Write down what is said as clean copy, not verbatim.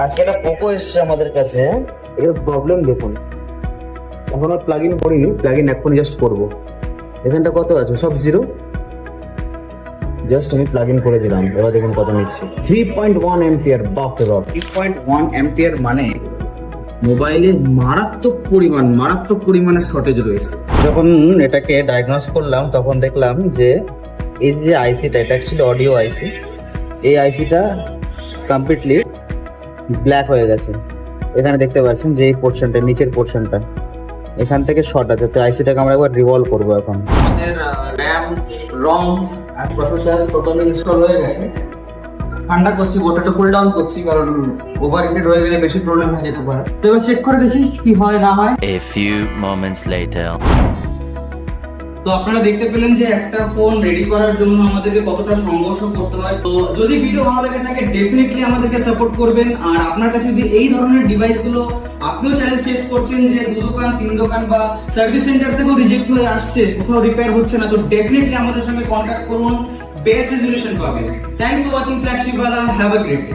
আজকে একটা পোকো এসছে আমাদের কাছে। এর প্রবলেম দেখুন, এখনো প্লাগ ইন করিনি, প্লাগ ইন এখন জাস্ট করবো। এখানটা কত আছে, সব জিরো। জাস্ট আমি প্লাগ ইন করে দিলাম, এবার দেখুন কত নিচ্ছে। 3.1 এম্পিয়ার। বাপ রে বাপ, 3.1 এম্পিয়ার মানে মোবাইলে মারাত্মক পরিমাণের শর্টেজ রয়েছে। যখন এটাকে ডায়াগনোস করলাম তখন দেখলাম যে এই যে আইসিটা, এটা অ্যাকচুয়ালি অডিও আইসি, এই আইসিটা কমপ্লিটলি ব্ল্যাক হয়ে গেছে। এখানে দেখতে পাচ্ছেন যে এই পোর্শনটা, নিচের পোর্শনটা, এখান থেকে শর্ট আছে। তো আইসিটাকে আমরা একবার রিভলভ করবো। এখন আমাদের র্যাম, রম আর প্রসেসর টোটালি ইনস্টল হয়ে গেছে। ঠান্ডা করছি, ওটাটা কুল ডাউন করছি, কারণ ওভার হিট হয়ে গেলে বেশি প্রবলেম হয়ে যেতে পারে। তো এবার চেক করে দেখি কি হয় না হয়। A few moments later. তো আপনারা দেখতে পেলেন যে একটা ফোন রেডি করার জন্য আমাদেরকে কতটা সংঘর্ষ করতে হয়। তো যদি ভিডিও ভালো লেগে থাকে ডেফিনেটলি আমাদেরকে সাপোর্ট করবেন। আর আপনার কাছে যদি এই ধরনের ডিভাইসগুলো আপনিও চ্যালেঞ্জ ফেস করছেন যে 2 দোকান 3 দোকান বা সার্ভিস সেন্টার থেকেও রিজেক্ট হয়ে আসছে, কোথাও রিপেয়ার হচ্ছে না, তো ডেফিনেটলি আমাদের সঙ্গে কন্ট্যাক্ট করুন, বেস্ট রেজলিউশন পাবেন। থ্যাঙ্কস ফর ওয়াচিং ফ্ল্যাগশিপ ওয়ালা, হ্যাভ আ গ্রেট ডে।